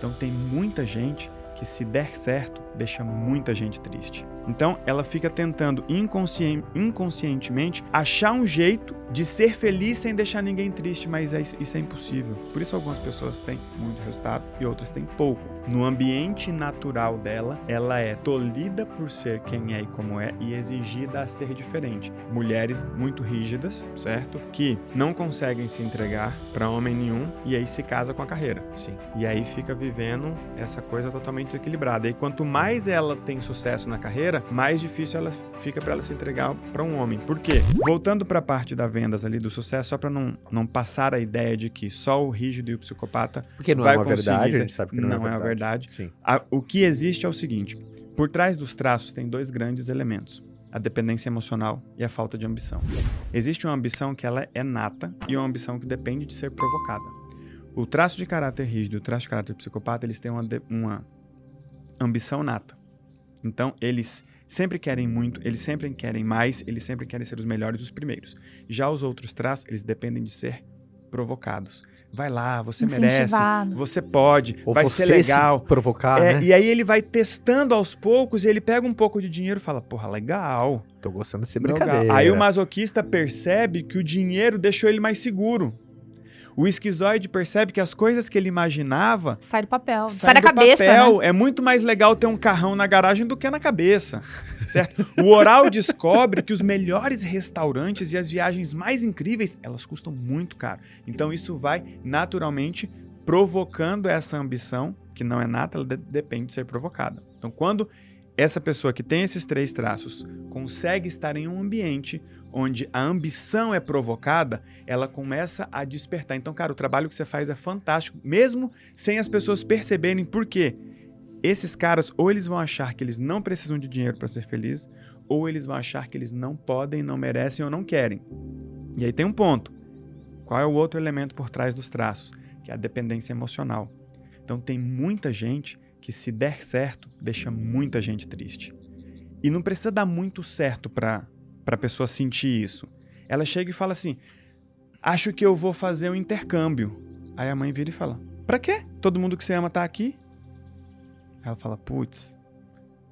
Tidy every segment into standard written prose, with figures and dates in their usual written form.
Então tem muita gente que, se der certo, deixa muita gente triste. Então ela fica tentando inconscientemente achar um jeito de ser feliz sem deixar ninguém triste, mas isso é impossível. Por isso algumas pessoas têm muito resultado e outras têm pouco. No ambiente natural dela, ela é tolhida por ser quem é e como é e exigida a ser diferente. Mulheres muito rígidas, certo? Que não conseguem se entregar para homem nenhum e aí se casa com a carreira. Sim. E aí fica vivendo essa coisa totalmente desequilibrada. E quanto mais ela tem sucesso na carreira, mais difícil ela fica para ela se entregar para um homem. Por quê? Voltando para a parte da vendas ali do sucesso, só para não passar a ideia de que só o rígido e o psicopata Porque não vai é uma conseguir verdade, a gente sabe que não é uma verdade. Sim. O que existe é o seguinte: por trás dos traços tem dois grandes elementos: a dependência emocional e a falta de ambição. Existe uma ambição que ela é nata e uma ambição que depende de ser provocada. O traço de caráter rígido e o traço de caráter psicopata, eles têm uma ambição nata. Então, eles sempre querem muito, eles sempre querem mais, eles sempre querem ser os melhores, os primeiros. Já os outros traços, eles dependem de ser provocados. Vai lá, você merece, você pode, ou vai ser legal. Se provocar, né? E aí ele vai testando aos poucos e ele pega um pouco de dinheiro e fala, porra, legal. Tô gostando de ser brincadeira. Legal. Aí o masoquista percebe que o dinheiro deixou ele mais seguro. O esquizoide percebe que as coisas que ele imaginava... Sai do papel. Sai da cabeça, papel. Né? É muito mais legal ter um carrão na garagem do que na cabeça, certo? O oral descobre que os melhores restaurantes e as viagens mais incríveis, elas custam muito caro. Então isso vai naturalmente provocando essa ambição, que não é nata, ela depende de ser provocada. Então quando essa pessoa que tem esses três traços consegue estar em um ambiente onde a ambição é provocada, ela começa a despertar. Então, cara, o trabalho que você faz é fantástico, mesmo sem as pessoas perceberem por quê. Esses caras, ou eles vão achar que eles não precisam de dinheiro para ser felizes, ou eles vão achar que eles não podem, não merecem ou não querem. E aí tem um ponto. Qual é o outro elemento por trás dos traços? Que é a dependência emocional. Então, tem muita gente que, se der certo, deixa muita gente triste. E não precisa dar muito certo para a pessoa sentir isso. Ela chega e fala assim, acho que eu vou fazer um intercâmbio. Aí a mãe vira e fala, pra quê? Todo mundo que você ama tá aqui? Aí ela fala, putz,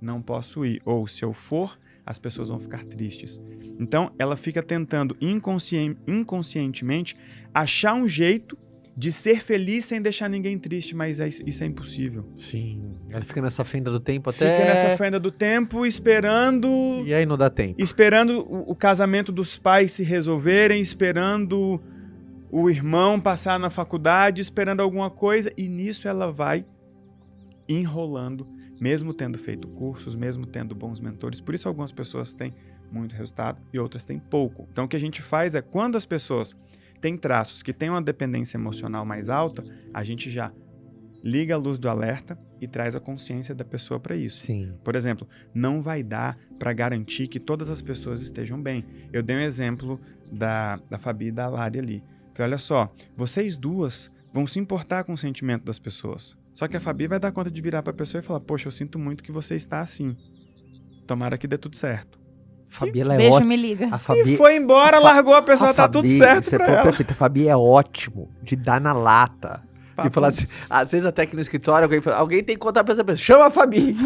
não posso ir. Ou, se eu for, as pessoas vão ficar tristes. Então, ela fica tentando inconscientemente achar um jeito de ser feliz sem deixar ninguém triste, mas isso é impossível. Sim, ela fica nessa fenda do tempo até... Fica nessa fenda do tempo, esperando... E aí não dá tempo. Esperando o casamento dos pais se resolverem, esperando o irmão passar na faculdade, esperando alguma coisa, e nisso ela vai enrolando, mesmo tendo feito cursos, mesmo tendo bons mentores. Por isso algumas pessoas têm muito resultado e outras têm pouco. Então o que a gente faz é, quando as pessoas têm traços que têm uma dependência emocional mais alta, a gente já liga a luz do alerta e traz a consciência da pessoa para isso. Sim. Por exemplo, não vai dar para garantir que todas as pessoas estejam bem. Eu dei um exemplo da Fabi e da Lari ali. Falei, olha só, vocês duas vão se importar com o sentimento das pessoas. Só que a Fabi vai dar conta de virar para a pessoa e falar, poxa, eu sinto muito que você está assim. Tomara que dê tudo certo. A Fabi, ela é Beijo, ótima. me liga. A Fabi, E foi embora, largou a pessoa, tá tudo certo pra ela. Perfeito. A Fabi é ótimo de dar na lata. Papo. E falar assim, às vezes até aqui no escritório, alguém tem que contar pra essa pessoa, chama a Fabi.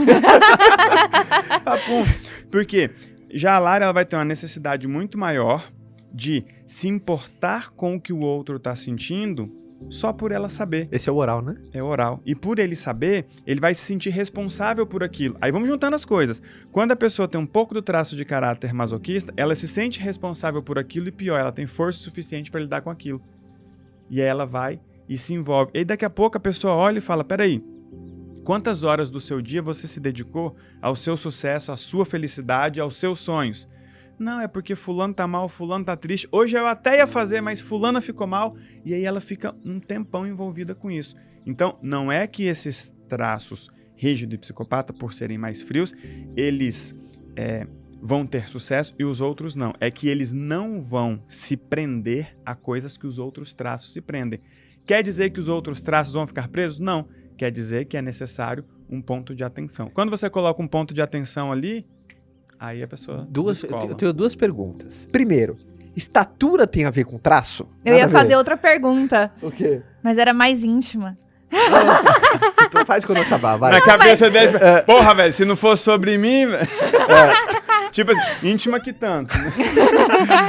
Porque já a Lari, ela vai ter uma necessidade muito maior de se importar com o que o outro tá sentindo só por ela saber. Esse é o oral, né? É oral. E por ele saber, ele vai se sentir responsável por aquilo. Aí vamos juntando as coisas. Quando a pessoa tem um pouco do traço de caráter masoquista, ela se sente responsável por aquilo e pior, ela tem força suficiente para lidar com aquilo. E aí ela vai e se envolve. E daqui a pouco a pessoa olha e fala, peraí, quantas horas do seu dia você se dedicou ao seu sucesso, à sua felicidade, aos seus sonhos? Não, é porque fulano tá mal, fulano tá triste. Hoje eu até ia fazer, mas fulana ficou mal. E aí ela fica um tempão envolvida com isso. Então, não é que esses traços rígido e psicopata, por serem mais frios, eles vão ter sucesso e os outros não. É que eles não vão se prender a coisas que os outros traços se prendem. Quer dizer que os outros traços vão ficar presos? Não. Quer dizer que é necessário um ponto de atenção. Quando você coloca um ponto de atenção ali, aí a pessoa Eu tenho duas perguntas. Primeiro, estatura tem a ver com traço? Eu ia fazer outra pergunta, O quê? mas era mais íntima. faz quando acabar, vai. Na cabeça dele, porra, velho, se não fosse sobre mim, velho. Tipo assim, íntima que tanto. Né?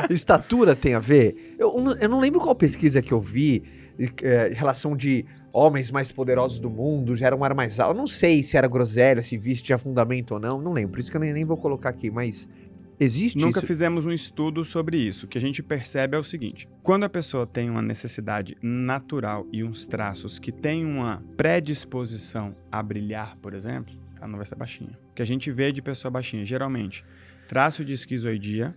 Estatura tem a ver? Eu não lembro qual pesquisa que eu vi, em relação de homens mais poderosos do mundo, já era um ar mais alto. Eu não sei se era groselha, se isso tinha fundamento ou não lembro. Por isso que eu nem vou colocar aqui, mas existe Nunca isso? fizemos um estudo sobre isso. O que a gente percebe é o seguinte: quando a pessoa tem uma necessidade natural e uns traços que têm uma predisposição a brilhar, por exemplo, ela não vai ser baixinha. O que a gente vê de pessoa baixinha, geralmente, traço de esquizoidia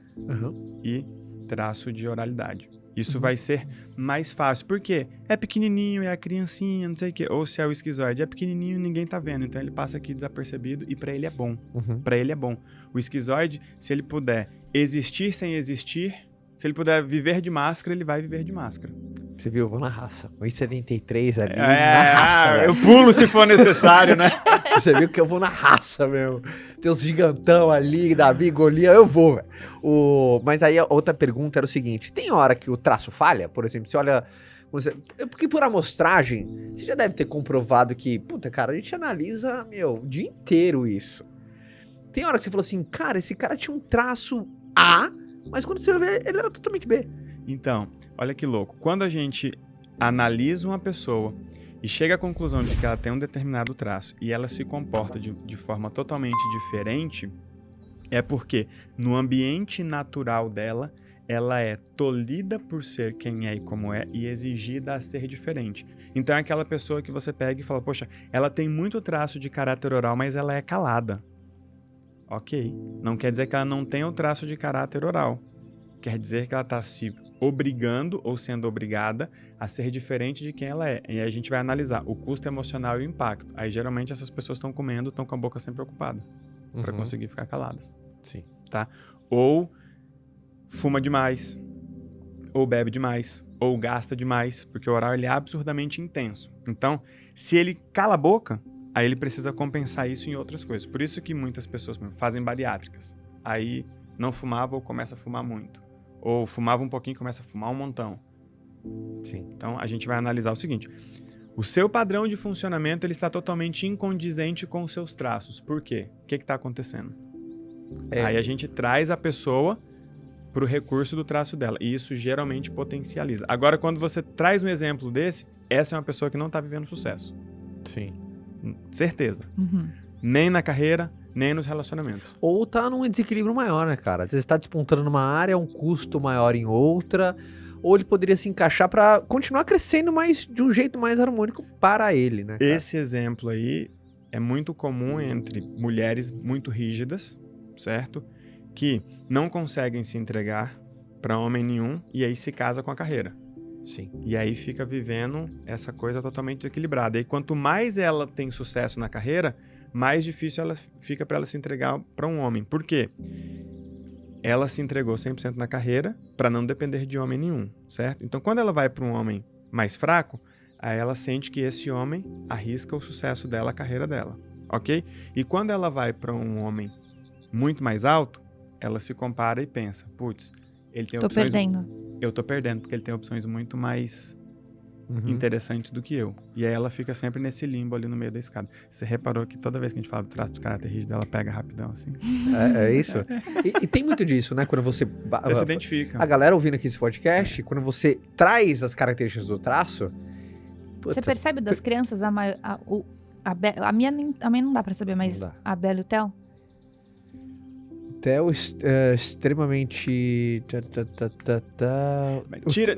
e traço de oralidade. Isso vai ser mais fácil. Por quê? É pequenininho, é a criancinha, não sei o quê. Ou se é o esquizoide, é pequenininho e ninguém tá vendo. Então ele passa aqui desapercebido e pra ele é bom. Pra ele é bom. O esquizoide, se ele puder existir sem existir, se ele puder viver de máscara, ele vai viver de máscara. Você viu, eu vou na raça. 1,73 ali, na raça, velho. Eu pulo se for necessário, né? Você viu que eu vou na raça, meu. Tem os gigantão ali, Davi, Golias, eu vou, velho. Mas aí a outra pergunta era o seguinte: tem hora que o traço falha? Por exemplo, você olha... Porque por amostragem, você já deve ter comprovado que, puta, cara, a gente analisa, o dia inteiro isso. Tem hora que você falou assim, cara, esse cara tinha um traço A, mas quando você vê, ele era totalmente B. Então, olha que louco. Quando a gente analisa uma pessoa e chega à conclusão de que ela tem um determinado traço e ela se comporta de forma totalmente diferente, é porque no ambiente natural dela, ela é tolhida por ser quem é e como é e exigida a ser diferente. Então é aquela pessoa que você pega e fala, poxa, ela tem muito traço de caráter oral, mas ela é calada. Ok. Não quer dizer que ela não tenha o traço de caráter oral. Quer dizer que ela está se obrigando ou sendo obrigada a ser diferente de quem ela é. E aí a gente vai analisar o custo emocional e o impacto. Aí geralmente essas pessoas estão comendo, estão com a boca sempre ocupada para conseguir ficar caladas. Sim. Tá? Ou fuma demais, ou bebe demais, ou gasta demais, porque o oral ele é absurdamente intenso. Então, se ele cala a boca, aí ele precisa compensar isso em outras coisas. Por isso que muitas pessoas fazem bariátricas. Aí não fumava ou começa a fumar muito. Ou fumava um pouquinho e começa a fumar um montão. Sim. Então, a gente vai analisar o seguinte. O seu padrão de funcionamento ele está totalmente incondizente com os seus traços. Por quê? O que está acontecendo? Aí a gente traz a pessoa para o recurso do traço dela. E isso geralmente potencializa. Agora, quando você traz um exemplo desse, essa é uma pessoa que não está vivendo sucesso. Sim. Certeza. Nem na carreira, nem nos relacionamentos. Ou tá num desequilíbrio maior, né, cara? Às vezes tá despontando numa área, um custo maior em outra, ou ele poderia se encaixar para continuar crescendo mais de um jeito mais harmônico para ele, né, cara? Esse exemplo aí é muito comum entre mulheres muito rígidas, certo? Que não conseguem se entregar para homem nenhum e aí se casa com a carreira. Sim. E aí fica vivendo essa coisa totalmente desequilibrada. E quanto mais ela tem sucesso na carreira, mais difícil ela fica para ela se entregar para um homem. Por quê? Ela se entregou 100% na carreira para não depender de homem nenhum, certo? Então, quando ela vai para um homem mais fraco, aí ela sente que esse homem arrisca o sucesso dela, a carreira dela, ok? E quando ela vai para um homem muito mais alto, ela se compara e pensa, putz, ele tem opções... Eu tô perdendo, porque ele tem opções muito mais interessantes do que eu. E aí ela fica sempre nesse limbo ali no meio da escada. Você reparou que toda vez que a gente fala do traço do caráter rígido, ela pega rapidão, assim? É isso. E tem muito disso, né? Quando você... Você se identifica. A galera ouvindo aqui esse podcast, quando você traz as características do traço... Você percebe das crianças, a minha não dá pra saber, mas a Bela e o Theo? Theo é extremamente...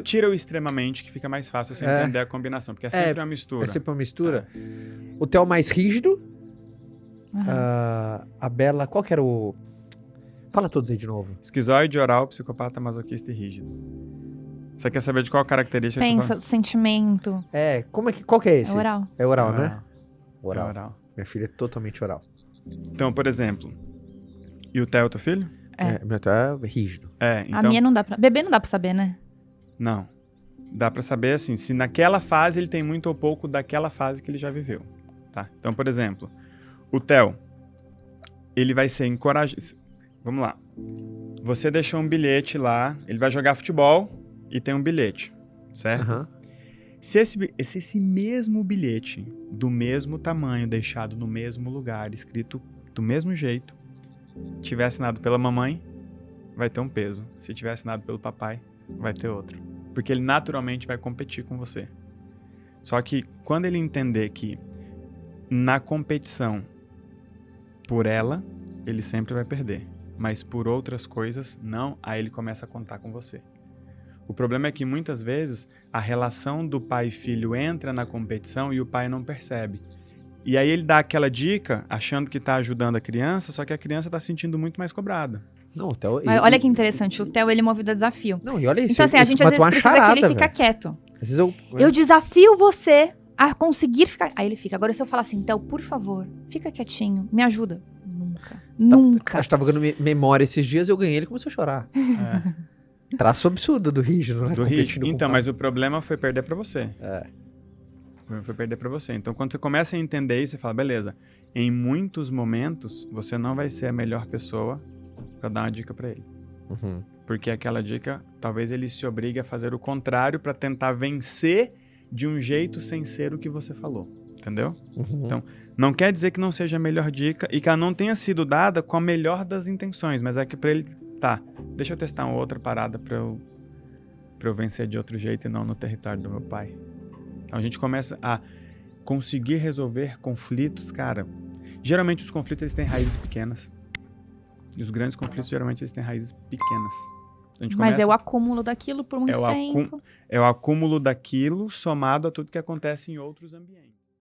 Tira o extremamente, que fica mais fácil você entender a combinação, porque é sempre uma mistura. É sempre uma mistura. O Theo mais rígido. A Bela, qual que era o... Fala todos aí de novo. Esquizoide, oral, psicopata, masoquista e rígido. Você quer saber de qual característica? Pensa, o sentimento. Qual que é esse? É oral. É oral, né? Oral. É oral. Minha filha é totalmente oral. Então, por exemplo... E o Theo, teu filho? Meu Theo é rígido. Então... A minha não dá pra... Bebê não dá pra saber, né? Não. Dá pra saber, assim, se naquela fase ele tem muito ou pouco daquela fase que ele já viveu, tá? Então, por exemplo, o Theo, ele vai ser encorajado... Vamos lá. Você deixou um bilhete lá, ele vai jogar futebol e tem um bilhete, certo? Se esse mesmo bilhete, do mesmo tamanho, deixado no mesmo lugar, escrito do mesmo jeito, tiver assinado pela mamãe, vai ter um peso. Se tiver assinado pelo papai, vai ter outro. Porque ele naturalmente vai competir com você. Só que quando ele entender que na competição por ela, ele sempre vai perder. Mas por outras coisas, não, aí ele começa a contar com você. O problema é que muitas vezes a relação do pai e filho entra na competição e o pai não percebe. E aí ele dá aquela dica achando que está ajudando a criança, só que a criança está se sentindo muito mais cobrada. Não, o Theo, Mas olha que interessante, o Theo, ele é movido a desafio. Não, e olha isso. Então assim, a gente às vezes precisa que ele fique quieto. Às vezes Eu desafio você a conseguir ficar... Aí ele fica. Agora se eu falar assim, Theo, por favor, fica quietinho, me ajuda. Nunca. Nunca. Acho que tava jogando memória esses dias, eu ganhei, ele começou a chorar. Traço absurdo do rígido, né? Do rígido. Então, mas o problema foi perder pra você. O problema foi perder pra você. Então, quando você começa a entender isso, você fala, beleza, em muitos momentos, você não vai ser a melhor pessoa pra dar uma dica pra ele. Uhum. Porque aquela dica, talvez ele se obrigue a fazer o contrário pra tentar vencer de um jeito sem ser o que você falou. Entendeu? Uhum. Então, não quer dizer que não seja a melhor dica e que ela não tenha sido dada com a melhor das intenções, mas é que pra ele, tá, deixa eu testar uma outra parada pra eu vencer de outro jeito e não no território do meu pai. Então a gente começa a conseguir resolver conflitos, cara. Geralmente os conflitos eles têm raízes pequenas. E os grandes conflitos geralmente eles têm raízes pequenas. A gente Mas começa, é o acúmulo daquilo por muito tempo. é o acúmulo daquilo somado a tudo que acontece em outros ambientes.